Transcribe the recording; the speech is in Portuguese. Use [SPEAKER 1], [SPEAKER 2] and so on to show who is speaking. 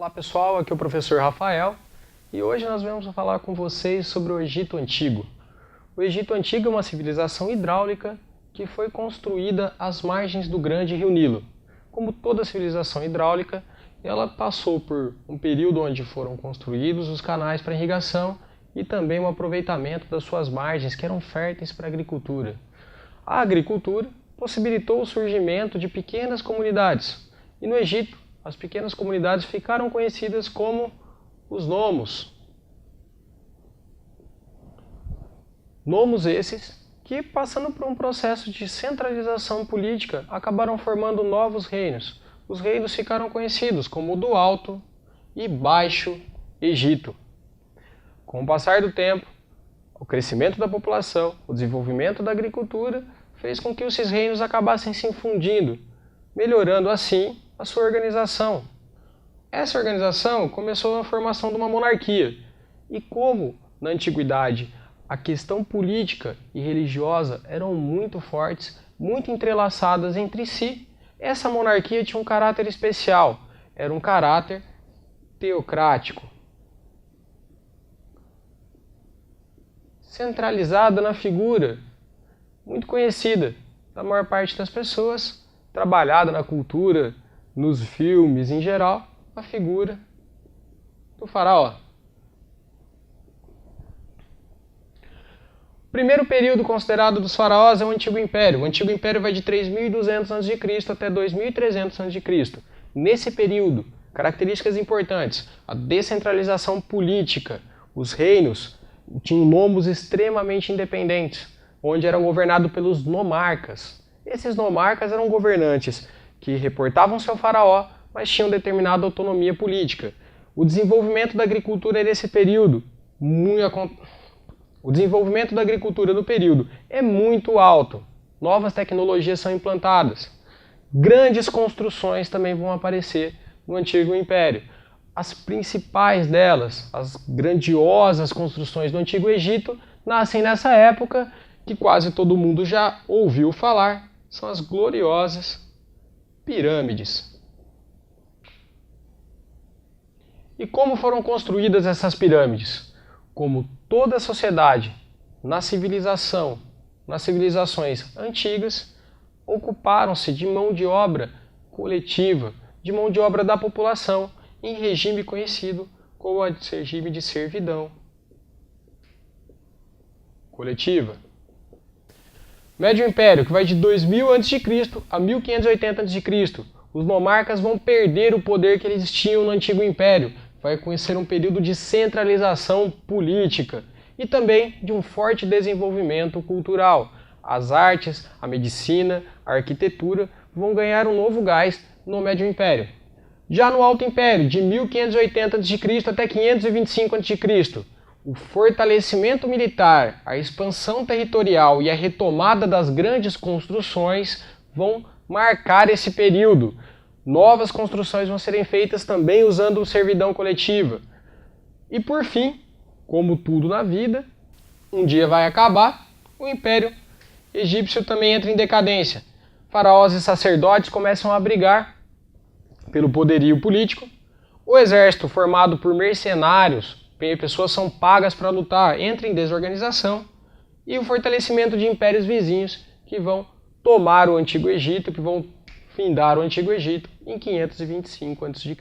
[SPEAKER 1] Olá pessoal, aqui é o professor Rafael e hoje nós vamos falar com vocês sobre o Egito Antigo. O Egito Antigo é uma civilização hidráulica que foi construída às margens do grande rio Nilo. Como toda civilização hidráulica, ela passou por um período onde foram construídos os canais para irrigação e também um aproveitamento das suas margens que eram férteis para a agricultura. A agricultura possibilitou o surgimento de pequenas comunidades e no Egito as pequenas comunidades ficaram conhecidas como os nomos. Nomos esses que, passando por um processo de centralização política, acabaram formando novos reinos. Os reinos ficaram conhecidos como o do Alto e Baixo Egito. Com o passar do tempo, o crescimento da população, o desenvolvimento da agricultura, fez com que esses reinos acabassem se fundindo, melhorando assim a sua organização. Essa organização começou na formação de uma monarquia. E como, na antiguidade, a questão política e religiosa eram muito fortes, muito entrelaçadas entre si, essa monarquia tinha um caráter especial. Era um caráter teocrático, centralizada na figura muito conhecida da maior parte das pessoas, trabalhada na cultura, nos filmes em geral, a figura do faraó. O primeiro período considerado dos faraós é o Antigo Império. O Antigo Império vai de 3.200 a.C. até 2.300 a.C. Nesse período, características importantes: a descentralização política. Os reinos tinham nomos extremamente independentes, onde eram governados pelos nomarcas. Esses nomarcas eram governantes que reportavam-se ao faraó, mas tinham determinada autonomia política. O desenvolvimento da agricultura nesse período, o desenvolvimento da agricultura no período é muito alto. Novas tecnologias são implantadas. Grandes construções também vão aparecer no Antigo Império. As principais delas, as grandiosas construções do Antigo Egito, nascem nessa época, que quase todo mundo já ouviu falar, são as gloriosas pirâmides. E como foram construídas essas pirâmides? Como toda a sociedade, nas civilizações antigas, ocuparam-se de mão de obra coletiva, de mão de obra da população, em regime conhecido como regime de servidão coletiva. Médio Império, que vai de 2000 a.C. a 1580 a.C. Os nomarcas vão perder o poder que eles tinham no Antigo Império. Vai conhecer um período de centralização política e também de um forte desenvolvimento cultural. As artes, a medicina, a arquitetura vão ganhar um novo gás no Médio Império. Já no Alto Império, de 1580 a.C. até 525 a.C., o fortalecimento militar, a expansão territorial e a retomada das grandes construções vão marcar esse período. Novas construções vão serem feitas também usando servidão coletiva. E por fim, como tudo na vida, um dia vai acabar, o Império Egípcio também entra em decadência. Faraós e sacerdotes começam a brigar pelo poderio político. O exército, formado por mercenários, pessoas são pagas para lutar, entra em desorganização, e o fortalecimento de impérios vizinhos que vão tomar o Antigo Egito, que vão findar o Antigo Egito em 525 a.C.